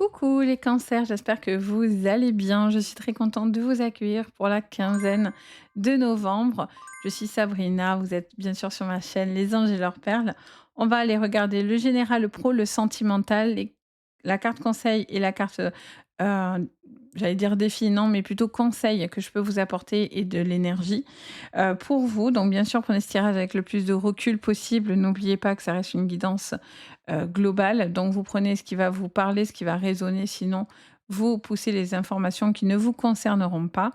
Coucou les cancers, j'espère que vous allez bien. Je suis très contente de vous accueillir pour la quinzaine de novembre. Je suis Sabrina, vous êtes bien sûr sur ma chaîne Les Anges et leurs perles. On va aller regarder le général, le pro, le sentimental, la carte conseil et la carte, j'allais dire défi, non, mais plutôt conseil que je peux vous apporter et de l'énergie pour vous. Donc bien sûr, prenez ce tirage avec le plus de recul possible. N'oubliez pas que ça reste une guidance globale. Donc vous prenez ce qui va vous parler, ce qui va résonner, sinon vous poussez les informations qui ne vous concerneront pas.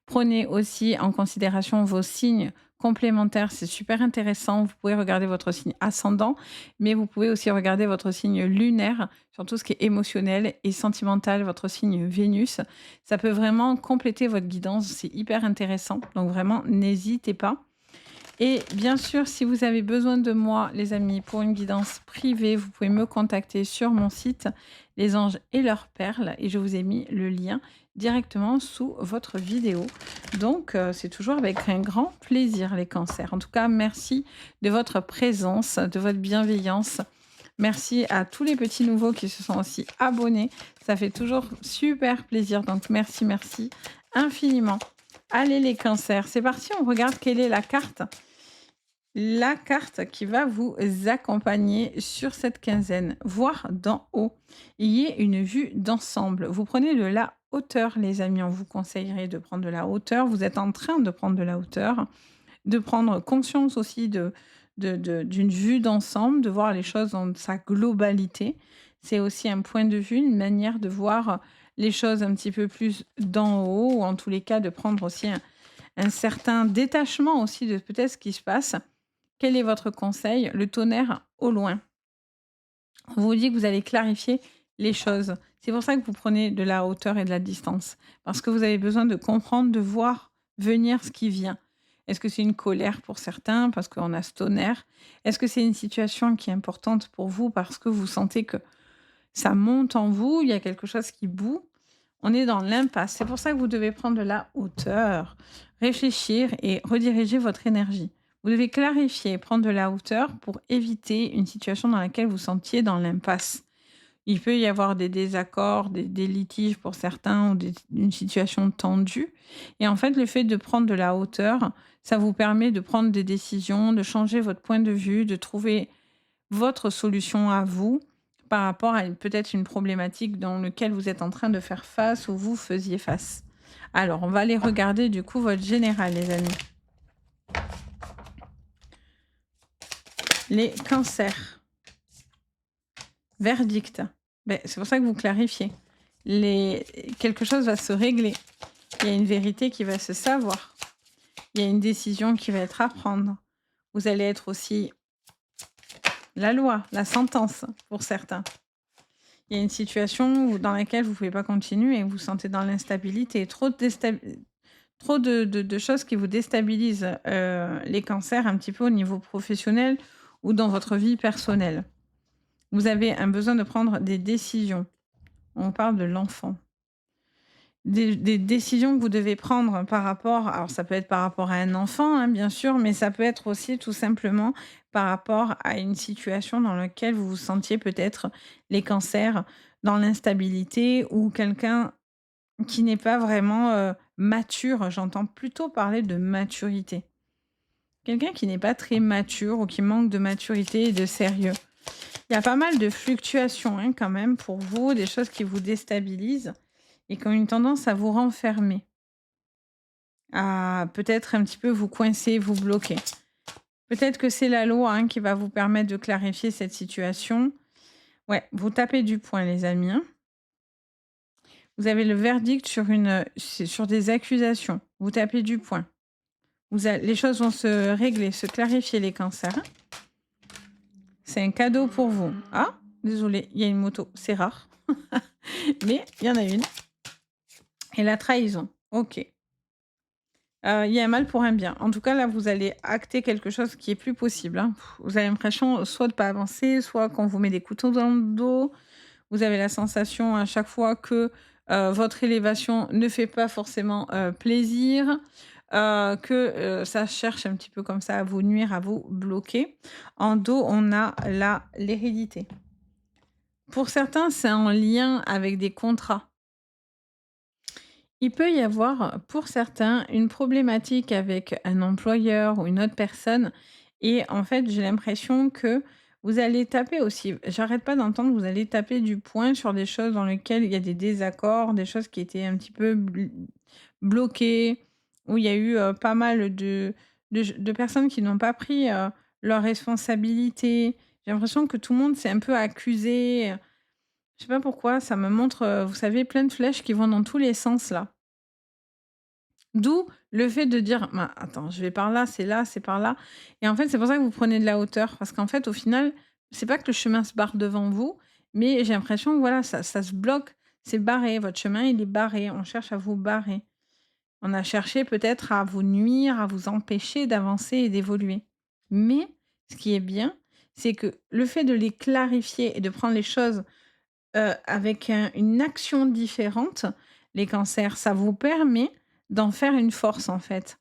Prenez aussi en considération vos signes complémentaires, c'est super intéressant. Vous pouvez regarder votre signe ascendant, mais vous pouvez aussi regarder votre signe lunaire, sur tout ce qui est émotionnel et sentimental, votre signe Vénus. Ça peut vraiment compléter votre guidance, c'est hyper intéressant. Donc vraiment, n'hésitez pas. Et bien sûr, si vous avez besoin de moi, les amis, pour une guidance privée, vous pouvez me contacter sur mon site Les Anges et leurs perles et je vous ai mis le lien directement sous votre vidéo. Donc, c'est toujours avec un grand plaisir, les cancers. En tout cas, merci de votre présence, de votre bienveillance. Merci à tous les petits nouveaux qui se sont aussi abonnés. Ça fait toujours super plaisir. Donc, merci, merci infiniment. Allez, les cancers, c'est parti. On regarde quelle est la carte qui va vous accompagner sur cette quinzaine, voire d'en haut. Il y ait une vue d'ensemble. Vous prenez de la hauteur, les amis. On vous conseillerait de prendre de la hauteur. Vous êtes en train de prendre de la hauteur, de prendre conscience aussi d'une vue d'ensemble, de voir les choses dans sa globalité. C'est aussi un point de vue, une manière de voir les choses un petit peu plus d'en haut, ou en tous les cas de prendre aussi un certain détachement aussi de peut-être ce qui se passe. Quel est votre conseil? Le tonnerre au loin. On vous dit que vous allez clarifier les choses. C'est pour ça que vous prenez de la hauteur et de la distance. Parce que vous avez besoin de comprendre, de voir venir ce qui vient. Est-ce que c'est une colère pour certains parce qu'on a ce tonnerre? Est-ce que c'est une situation qui est importante pour vous parce que vous sentez que ça monte en vous, il y a quelque chose qui bout? On est dans l'impasse. C'est pour ça que vous devez prendre de la hauteur, réfléchir et rediriger votre énergie. Vous devez clarifier, prendre de la hauteur pour éviter une situation dans laquelle vous sentiez dans l'impasse. Il peut y avoir des désaccords, des litiges pour certains ou une situation tendue. Et en fait, le fait de prendre de la hauteur, ça vous permet de prendre des décisions, de changer votre point de vue, de trouver votre solution à vous par rapport à peut-être une problématique dans laquelle vous êtes en train de faire face ou vous faisiez face. Alors, on va aller regarder du coup votre général, les amis. Les cancers. Verdict. Ben, c'est pour ça que vous clarifiez. Quelque chose va se régler. Il y a une vérité qui va se savoir. Il y a une décision qui va être à prendre. Vous allez être aussi la loi, la sentence pour certains. Il y a une situation dans laquelle vous ne pouvez pas continuer et vous sentez dans l'instabilité. Trop de choses qui vous déstabilisent les cancers un petit peu au niveau professionnel ou dans votre vie personnelle. Vous avez un besoin de prendre des décisions. On parle de l'enfant. Des décisions que vous devez prendre par rapport, alors ça peut être par rapport à un enfant, hein, bien sûr, mais ça peut être aussi tout simplement par rapport à une situation dans laquelle vous vous sentiez peut-être les cancers dans l'instabilité ou quelqu'un qui n'est pas vraiment mature. J'entends plutôt parler de maturité. Quelqu'un qui n'est pas très mature ou qui manque de maturité et de sérieux. Il y a pas mal de fluctuations hein, quand même pour vous, des choses qui vous déstabilisent et qui ont une tendance à vous renfermer, à peut-être un petit peu vous coincer, vous bloquer. Peut-être que c'est la loi hein, qui va vous permettre de clarifier cette situation. Ouais, vous tapez du poing, les amis. Hein. Vous avez le verdict sur des accusations. Vous tapez du poing. Les choses vont se régler, se clarifier, les cancers. Hein. C'est un cadeau pour vous. Ah, désolé, il y a une moto. C'est rare. Mais il y en a une. Et la trahison. OK. Il y a un mal pour un bien. En tout cas, là, vous allez acter quelque chose qui est plus possible, hein. Vous avez l'impression soit de pas avancer, soit qu'on vous met des couteaux dans le dos. Vous avez la sensation à chaque fois que, votre élévation ne fait pas forcément, plaisir, que, ça cherche un petit peu comme ça à vous nuire, à vous bloquer. En dos, on a l'hérédité. Pour certains, c'est en lien avec des contrats. Il peut y avoir, pour certains, une problématique avec un employeur ou une autre personne et en fait, j'ai l'impression que vous allez taper aussi j'arrête pas d'entendre que vous allez taper du poing sur des choses dans lesquelles il y a des désaccords, des choses qui étaient un petit peu bloquées, où il y a eu, pas mal de personnes qui n'ont pas pris, leurs responsabilités. J'ai l'impression que tout le monde s'est un peu accusé, je sais pas pourquoi, ça me montre, vous savez, plein de flèches qui vont dans tous les sens là. D'où le fait de dire: «Ben, attends, je vais par là, c'est par là» et en fait, c'est pour ça que vous prenez de la hauteur parce qu'en fait, au final, c'est pas que le chemin se barre devant vous, mais j'ai l'impression que voilà, ça se bloque, c'est barré, votre chemin, il est barré, on cherche à vous barrer. On a cherché peut-être à vous nuire, à vous empêcher d'avancer et d'évoluer. Mais ce qui est bien, c'est que le fait de les clarifier et de prendre les choses, avec une action différente, les cancers, ça vous permet d'en faire une force, en fait.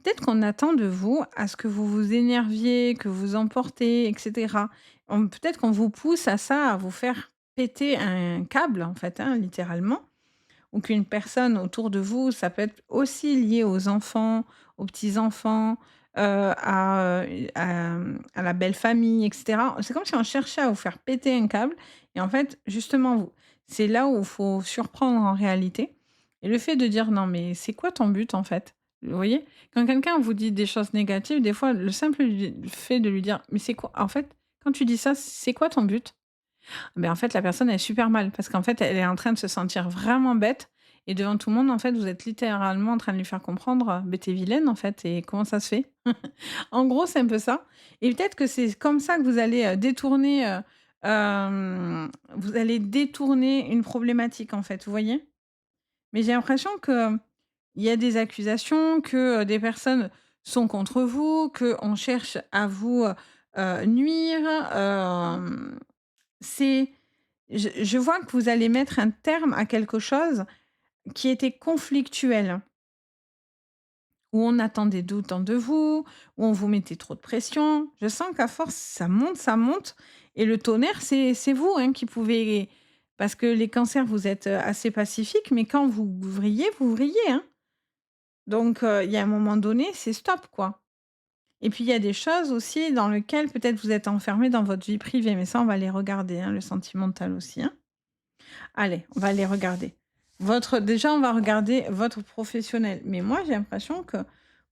Peut-être qu'on attend de vous à ce que vous vous énerviez, que vous emportez et cetera. On peut-être qu'on vous pousse à ça, à vous faire péter un câble, en fait, hein, littéralement, ou qu'une personne autour de vous, ça peut être aussi lié aux enfants, aux petits-enfants, à la belle famille et cetera. C'est comme si on cherchait à vous faire péter un câble et en fait, justement, vous c'est là où il faut surprendre en réalité et le fait de dire: «Non mais c'est quoi ton but en fait?» Vous voyez? Quand quelqu'un vous dit des choses négatives, des fois, le simple fait de lui dire: «Mais c'est quoi en fait, quand tu dis ça, c'est quoi ton but?» Mais en fait, la personne elle est super mal parce qu'en fait, elle est en train de se sentir vraiment bête et devant tout le monde, en fait, vous êtes littéralement en train de lui faire comprendre, «Beh, tu vilaine, en fait et comment ça se fait?» En gros, c'est un peu ça et peut-être que c'est comme ça que vous allez, détourner, vous allez détourner une problématique, en fait, vous voyez? Mais j'ai l'impression que il y a des accusations, que, des personnes sont contre vous, qu'on cherche à vous, nuire, c'est je vois que vous allez mettre un terme à quelque chose qui était conflictuel, où on attendait d'autant de vous, où on vous mettait trop de pression. Je sens qu'à force, ça monte et le tonnerre, c'est vous, hein, qui pouvez parce que les cancers, vous êtes, assez pacifiques, mais quand vous vrillez, hein. Donc il y a un moment donné, c'est stop, quoi. Et puis il y a des choses aussi dans lesquelles peut-être vous êtes enfermé dans votre vie privée, mais ça, on va les regarder, hein, le sentimental aussi, hein. Allez, on va les regarder. Déjà, on va regarder votre professionnel. Mais moi, j'ai l'impression que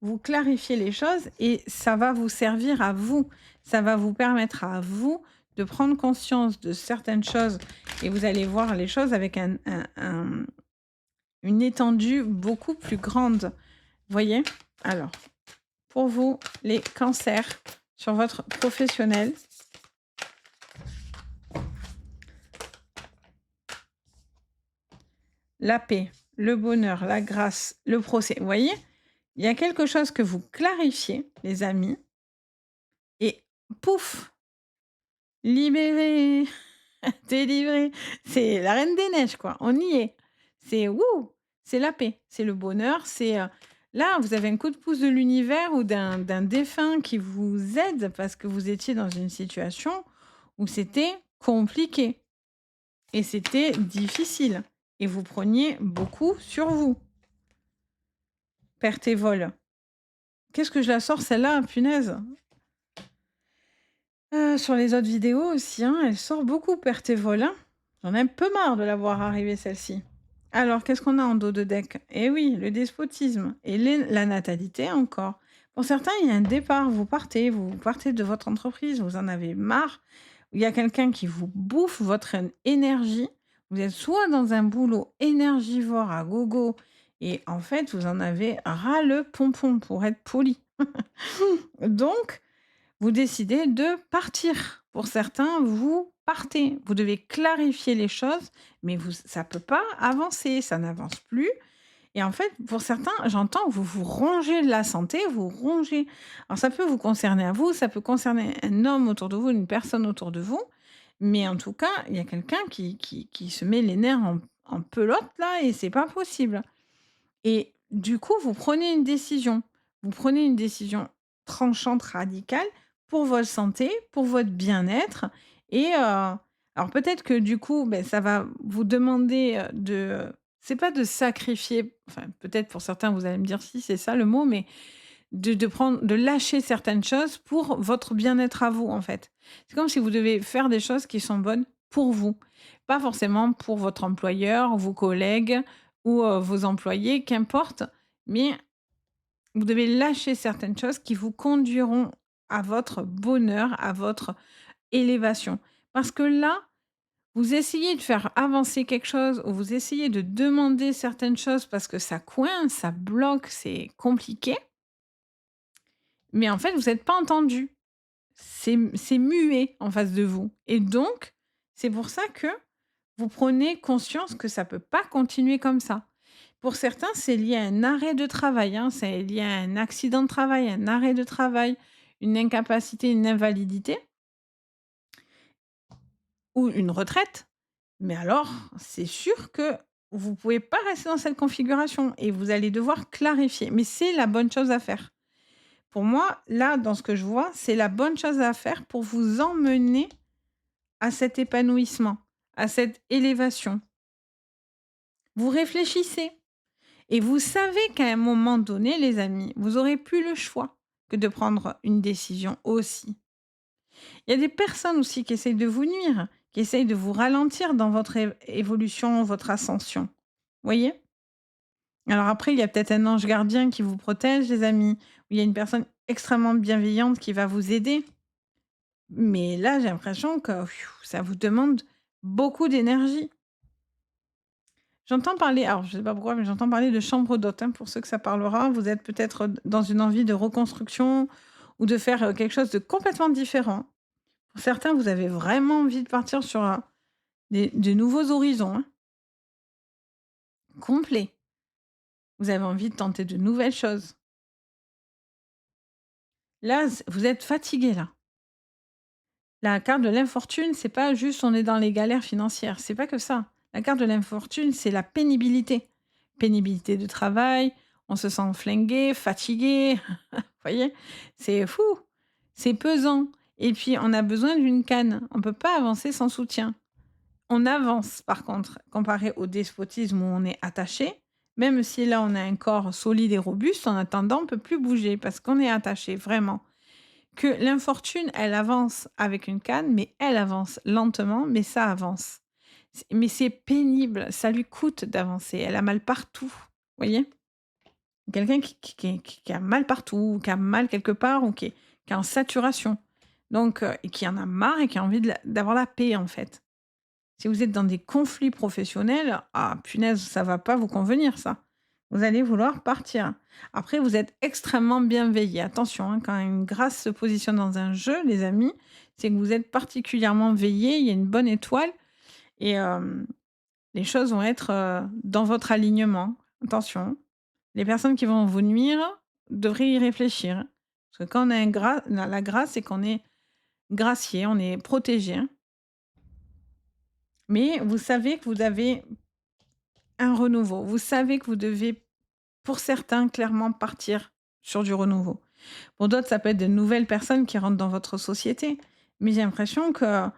vous clarifiez les choses et ça va vous servir à vous. Ça va vous permettre à vous de prendre conscience de certaines choses et vous allez voir les choses avec une étendue beaucoup plus grande. Voyez? Alors, pour vous, les cancers sur votre professionnel, la paix, le bonheur, la grâce, le procès. Vous voyez? Il y a quelque chose que vous clarifiez, les amis, et pouf, libéré, délivré. C'est la reine des neiges, quoi. On y est. C'est wouh, c'est la paix, c'est le bonheur, là, vous avez un coup de pouce de l'univers ou d'un défunt qui vous aide parce que vous étiez dans une situation où c'était compliqué et c'était difficile et vous preniez beaucoup sur vous. Perte et vol. Qu'est-ce que je la sors celle-là, punaise! Sur les autres vidéos aussi, hein, elle sort beaucoup perte et vol, hein. J'en ai un peu marre de la voir arriver celle-ci. Alors qu'est-ce qu'on a en dos de deck? Eh oui, le despotisme et la natalité encore. Pour certains, il y a un départ, vous partez de votre entreprise, vous en avez marre. Il y a quelqu'un qui vous bouffe votre énergie. Vous êtes soit dans un boulot énergivore à gogo et en fait, vous en avez ras le pompon pour être poli. Donc vous décidez de partir. Pour certains, vous partez. Vous devez clarifier les choses, mais ça peut pas avancer, ça n'avance plus. Et en fait, pour certains, j'entends que vous vous rongez de la santé, vous rongez. Alors ça peut vous concerner à vous, ça peut concerner un homme autour de vous, une personne autour de vous, mais en tout cas, il y a quelqu'un qui se met les nerfs en pelote là et c'est pas possible. Et du coup, vous prenez une décision. Vous prenez une décision tranchante, radicale pour votre santé, pour votre bien-être et Alors peut-être que du coup, beh, ça va vous demander, c'est pas de sacrifier, enfin peut-être pour certains vous allez me dire si c'est ça le mot, mais de lâcher certaines choses pour votre bien-être à vous, en fait. C'est comme si vous devez faire des choses qui sont bonnes pour vous, pas forcément pour votre employeur, vos collègues ou, vos employés, qu'importe, mais vous devez lâcher certaines choses qui vous conduiront à votre bonheur, à votre élévation. Parce que là, vous essayez de faire avancer quelque chose ou vous essayez de demander certaines choses parce que ça coince, ça bloque, c'est compliqué, mais en fait, vous êtes pas entendu. C'est muet en face de vous et donc c'est pour ça que vous prenez conscience que ça peut pas continuer comme ça. Pour certains, c'est lié à un arrêt de travail, hein, c'est lié à un accident de travail, un arrêt de travail, une incapacité, une invalidité ou une retraite. Mais alors, c'est sûr que vous pouvez pas rester dans cette configuration et vous allez devoir clarifier. Mais c'est la bonne chose à faire. Pour moi, là, dans ce que je vois, c'est la bonne chose à faire pour vous emmener à cet épanouissement, à cette élévation. Vous réfléchissez et vous savez qu'à un moment donné, les amis, vous aurez plus le choix que de prendre une décision aussi. Il y a des personnes aussi qui essayent de vous nuire, qui essayent de vous ralentir dans votre évolution, votre ascension. Voyez? Alors après, il y a peut-être un ange gardien qui vous protège, les amis, ou il y a une personne extrêmement bienveillante qui va vous aider. Mais là, j'ai l'impression que ça vous demande beaucoup d'énergie. J'entends parler, alors je sais pas pourquoi, mais j'entends parler de chambre d'hôte, hein, pour ceux que ça parlera. Vous êtes peut-être, dans une envie de reconstruction ou de faire, quelque chose de complètement différent. Pour certains, vous avez vraiment envie de partir sur, de nouveaux horizons, hein, complets. Vous avez envie de tenter de nouvelles choses. Là, vous êtes fatigué là. La carte de l'infortune, c'est pas juste on est dans les galères financières, c'est pas que ça. La carte de l'infortune, c'est la pénibilité. Pénibilité de travail, on se sent flingué, fatigué, vous voyez? C'est fou, c'est pesant et puis on a besoin d'une canne. On peut pas avancer sans soutien. On avance par contre, comparé au despotisme où on est attaché, même si là on a un corps solide et robuste, en attendant on peut plus bouger parce qu'on est attaché, vraiment. Que l'infortune, elle avance avec une canne, mais elle avance lentement, mais ça avance. Mais c'est pénible, ça lui coûte d'avancer. Elle a mal partout, vous voyez? Quelqu'un qui a mal partout, qui a mal quelque part ou qui est en saturation. Donc et qui en a marre et qui a envie d'avoir la paix, en fait. Si vous êtes dans des conflits professionnels, ah punaise, ça va pas vous convenir ça. Vous allez vouloir partir. Après, vous êtes extrêmement bienveillés. Attention, hein, quand une grâce se positionne dans un jeu, les amis, c'est que vous êtes particulièrement veillés, il y a une bonne étoile et les choses vont être, dans votre alignement. Attention, les personnes qui vont vous nuire devraient y réfléchir, hein. Parce que quand on a la grâce, c'est qu'on est gracié, on est protégé, hein. Mais vous savez que vous avez un renouveau. Vous savez que vous devez, pour certains, clairement partir sur du renouveau. Pour d'autres, ça peut être de nouvelles personnes qui rentrent dans votre société. Mais j'ai l'impression que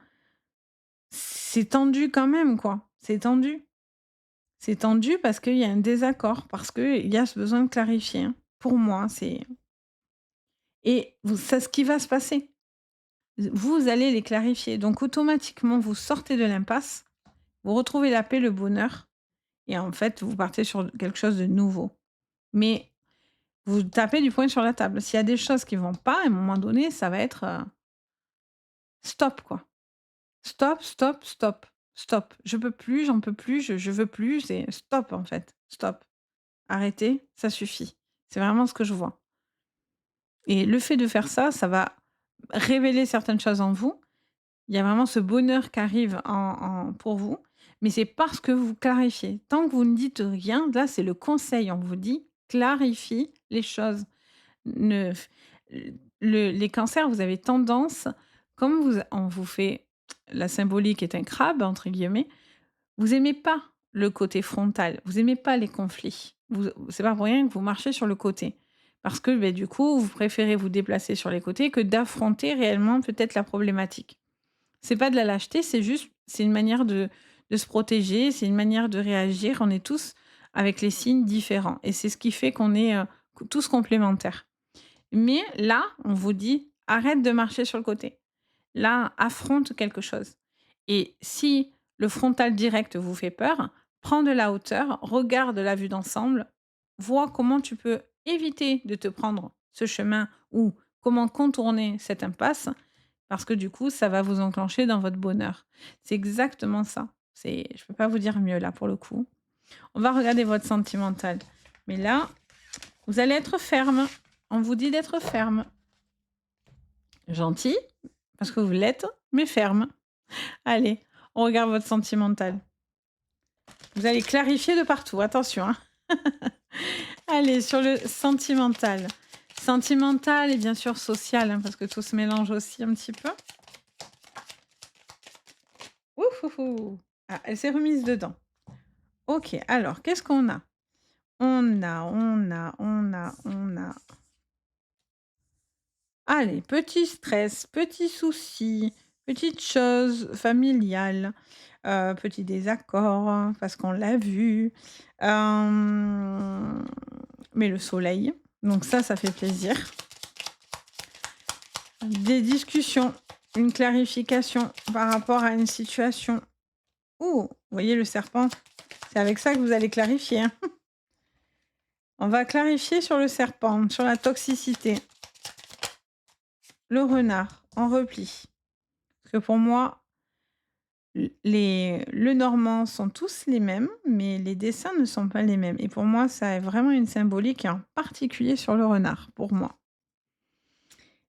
c'est tendu quand même, quoi. C'est tendu. C'est tendu parce qu'il y a un désaccord, parce qu'il y a ce besoin de clarifier, hein. Pour moi, c'est et vous c'est ce qui va se passer. Vous allez les clarifier. Donc automatiquement, vous sortez de l'impasse, vous retrouvez la paix, le bonheur et en fait, vous partez sur quelque chose de nouveau. Mais vous tapez du poing sur la table. S'il y a des choses qui vont pas, à un moment donné, ça va être, stop quoi. Stop, stop, stop, stop. Je peux plus, j'en peux plus, je veux plus, c'est stop en fait. Stop. Arrêtez, ça suffit. C'est vraiment ce que je vois et le fait de faire ça, ça va révéler certaines choses en vous. Il y a vraiment ce bonheur qui arrive pour vous, mais c'est parce que vous clarifiez. Tant que vous ne dites rien, là, c'est le conseil, on vous dit: «Clarifie les choses». Ne les cancers, vous avez tendance, comme on vous fait la symbolique est un «crabe» entre guillemets, vous aimez pas le côté frontal, vous aimez pas les conflits. C'est pas pour rien que vous marchez sur le côté. Parce que, beh, du coup, vous préférez vous déplacer sur les côtés que d'affronter réellement peut-être la problématique. C'est pas de la lâcheté, c'est une manière de se protéger, c'est une manière de réagir. On est tous avec les signes différents et c'est ce qui fait qu'on est, tous complémentaires. Mais là, on vous dit: «Arrête de marcher sur le côté». Là, affronte quelque chose et si le frontal direct vous fait peur, prends de la hauteur, regarde la vue d'ensemble, vois comment tu peux éviter de te prendre ce chemin ou comment contourner cette impasse parce que du coup, ça va vous enclencher dans votre bonheur. C'est exactement ça. Je peux pas vous dire mieux là pour le coup. On va regarder votre sentimental. Mais là, vous allez être ferme. On vous dit d'être ferme. Gentil, parce que vous l'êtes, mais ferme. Allez, on regarde votre sentimental. Vous allez clarifier de partout, attention, hein. Allez, sur le sentimental. Sentimental et bien sûr social, hein, parce que tout se mélange aussi un petit peu. Ouh, ouh, ouh. Ah, elle s'est remise dedans. OK, alors qu'est-ce qu'on a? On a. Allez, petit stress, petit souci, petite chose familiale, petit désaccord, hein, parce qu'on l'a vu. Hem, mais le soleil, donc ça fait plaisir. Des discussions, une clarification par rapport à une situation. Ouh! Vous voyez le serpent? C'est avec ça que vous allez clarifier, hein. On va clarifier sur le serpent, sur la toxicité. Le renard en repli. Parce que pour moi, le normand sont tous les mêmes, mais les dessins ne sont pas les mêmes. Et pour moi, ça a vraiment une symbolique, et en particulier sur le renard, pour moi.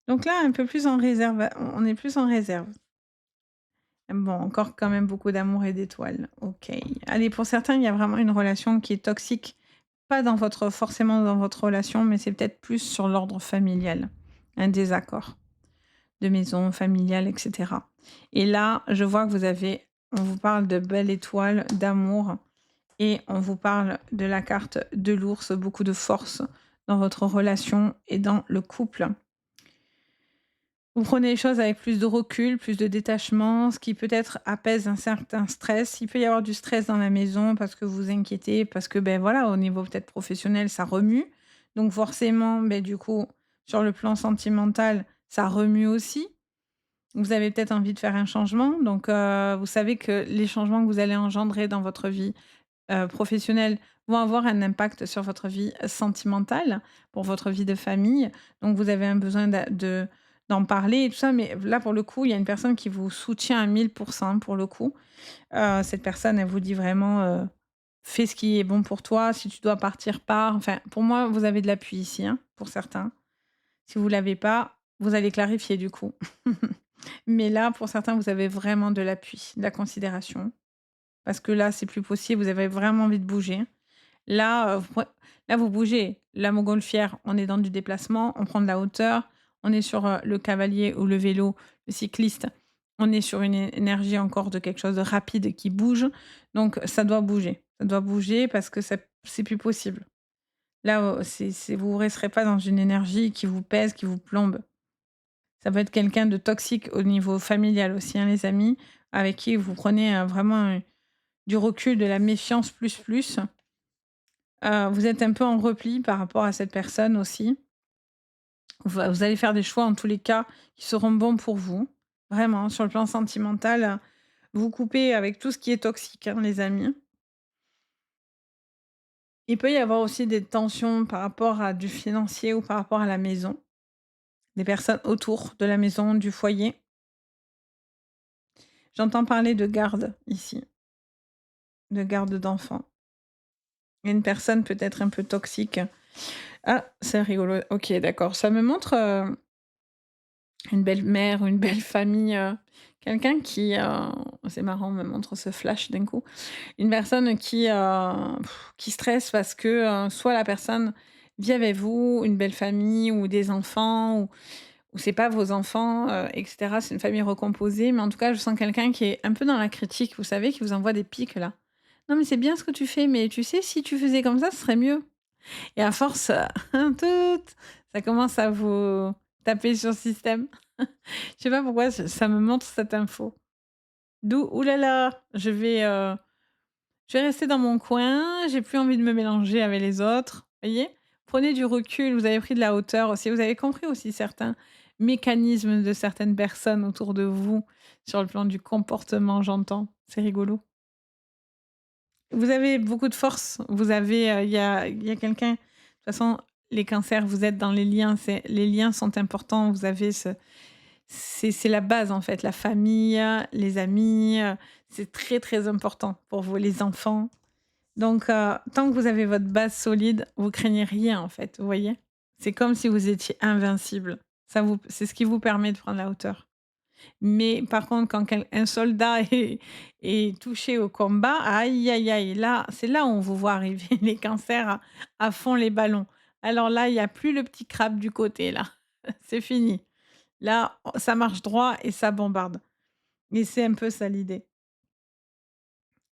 Donc là, un peu plus en réserve, on est plus en réserve. Bon, encore quand même beaucoup d'amour et d'étoiles. OK. Allez, pour certains, il y a vraiment une relation qui est toxique. Pas dans votre forcément dans votre relation, mais c'est peut-être plus sur l'ordre familial. Un désaccord de maison, familiale, et cetera. Et là, je vois que on vous parle de belle étoile, d'amour et on vous parle de la carte de l'ours, beaucoup de force dans votre relation et dans le couple. Vous prenez les choses avec plus de recul, plus de détachement, ce qui peut-être apaise un certain stress. Il peut y avoir du stress dans la maison parce que vous vous inquiétez, parce que, ben voilà, au niveau peut-être professionnel, ça remue. Donc forcément, ben du coup, sur le plan sentimental, ça remue aussi. Vous avez peut-être envie de faire un changement, donc vous savez que les changements que vous allez engendrer dans votre vie, professionnelle vont avoir un impact sur votre vie sentimentale, pour votre vie de famille. Donc vous avez un besoin d'en parler et tout ça, mais là, pour le coup, il y a une personne qui vous soutient à 1000 pour le coup. Cette personne, elle vous dit vraiment, «Fais ce qui est bon pour toi, si tu dois partir, pars». Enfin, pour moi, vous avez de l'appui ici, hein, pour certains. Si vous l'avez pas, vous allez clarifier du coup. Mais là, pour certains, vous avez vraiment de l'appui, de la considération. Parce que là, c'est plus possible, vous avez vraiment envie de bouger. Là, vous bougez. La montgolfière, on est dans du déplacement, on prend de la hauteur, on est sur, le cavalier ou le vélo, le cycliste, on est sur une énergie encore de quelque chose de rapide qui bouge, donc ça doit bouger. Ça doit bouger parce que c'est plus possible. Là, vous resterez pas dans une énergie qui vous pèse, qui vous plombe. Ça peut être quelqu'un de toxique au niveau familial aussi, hein, les amis, avec qui vous prenez, vraiment, du recul, de la méfiance plus, plus. Vous êtes un peu en repli par rapport à cette personne aussi. Vous allez faire des choix en tous les cas qui seront bons pour vous. Vraiment, sur le plan sentimental, vous coupez avec tout ce qui est toxique, hein, les amis. Il peut y avoir aussi des tensions par rapport à du financier ou par rapport à la maison, des personnes autour de la maison, du foyer. J'entends parler de garde ici, de garde d'enfants. Une personne peut-être un peu toxique. Ah, c'est rigolo. OK, d'accord. Ça me montre, une belle-mère ou une belle famille, quelqu'un c'est marrant, on me montre ce flash d'un coup. Une personne qui stresse parce que, soit la personne vit avec vous, une belle famille ou des enfants ou c'est pas vos enfants, et cetera. C'est une famille recomposée, mais en tout cas, je sens quelqu'un qui est un peu dans la critique, vous savez, qui vous envoie des pics là. «Non mais c'est bien ce que tu fais, mais tu sais, si tu faisais comme ça, ce serait mieux». Et à force, tout, ça commence à vous taper sur le système. Je sais pas pourquoi ça me montre cette info. d'où: «Ouh là là, je vais rester dans mon coin, j'ai plus envie de me mélanger avec les autres». Voyez? Prenez du recul, vous avez pris de la hauteur aussi, vous avez compris aussi certains mécanismes de certaines personnes autour de vous, sur le plan du comportement, j'entends. C'est rigolo. Vous avez beaucoup de force, vous avez, il y a quelqu'un de toute façon, les cancers, vous êtes dans les liens sont importants, vous avez c'est la base en fait, la famille, les amis, c'est très, très important pour vous, les enfants. Donc tant que vous avez votre base solide, vous craignez rien en fait, vous voyez? C'est comme si vous étiez invincible. C'est ce qui vous permet de prendre la hauteur. Mais par contre, quand un soldat est touché au combat, aïe, aïe, aïe, là, c'est là où on vous voit arriver les cancers à fond les ballons. Alors là, il y a plus le petit crabe du côté là, c'est fini. Là, ça marche droit et ça bombarde et c'est un peu ça l'idée.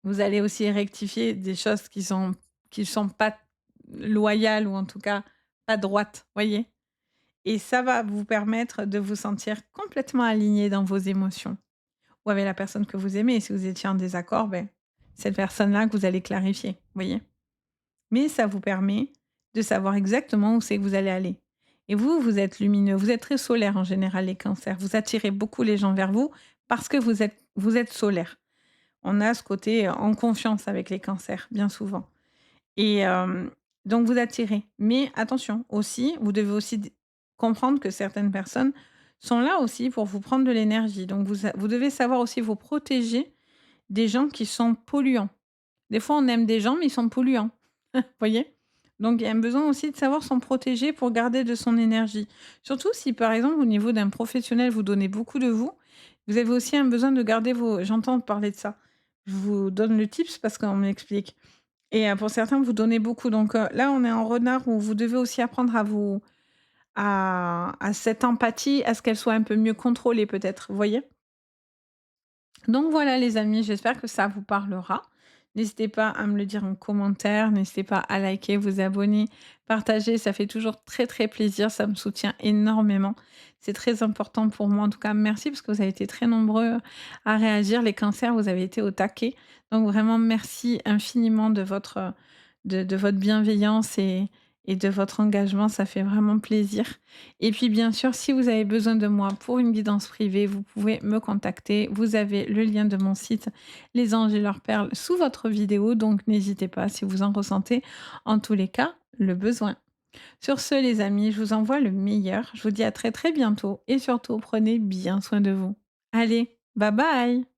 Vous allez aussi rectifier des choses qui sont pas loyales ou en tout cas pas droites, voyez? Et ça va vous permettre de vous sentir complètement aligné dans vos émotions. Ou avec la personne que vous aimez. Et si vous étiez en désaccord, ben, cette personne-là que vous allez clarifier, vous voyez? Mais ça vous permet de savoir exactement où c'est que vous allez aller. Et vous, vous êtes lumineux, vous êtes très solaire en général, les cancers. Vous attirez beaucoup les gens vers vous parce que vous êtes solaire. On a ce côté en confiance avec les cancers, bien souvent. Et donc vous attirez. Mais attention aussi, vous devez aussi comprendre que certaines personnes sont là aussi pour vous prendre de l'énergie. Donc vous devez savoir aussi vous protéger des gens qui sont polluants. Des fois, on aime des gens, mais ils sont polluants. Vous voyez? Donc il y a un besoin aussi de savoir s'en protéger pour garder de son énergie. Surtout si, par exemple, au niveau d'un professionnel, vous donnez beaucoup de vous, vous avez aussi un besoin de garder vos j'entends parler de ça. Je vous donne le tips parce qu'on m'explique. Et pour certains, vous donnez beaucoup. Donc là, on est en renard où vous devez aussi apprendre à cette empathie, à ce qu'elle soit un peu mieux contrôlée peut-être, vous voyez? Donc voilà les amis, j'espère que ça vous parlera. N'hésitez pas à me le dire en commentaire, n'hésitez pas à liker, vous abonner, partager, ça fait toujours très, très plaisir, ça me soutient énormément. C'est très important pour moi en tout cas. Merci parce que vous avez été très nombreux à réagir. Les cancers, vous avez été au taquet. Donc vraiment merci infiniment de votre bienveillance et de votre engagement, ça fait vraiment plaisir. Et puis bien sûr, si vous avez besoin de moi pour une guidance privée, vous pouvez me contacter. Vous avez le lien de mon site Les Anges et leurs perles sous votre vidéo, donc n'hésitez pas si vous en ressentez en tous les cas le besoin. Sur ce les amis, je vous envoie le meilleur. Je vous dis à très très bientôt et surtout prenez bien soin de vous. Allez, bye bye!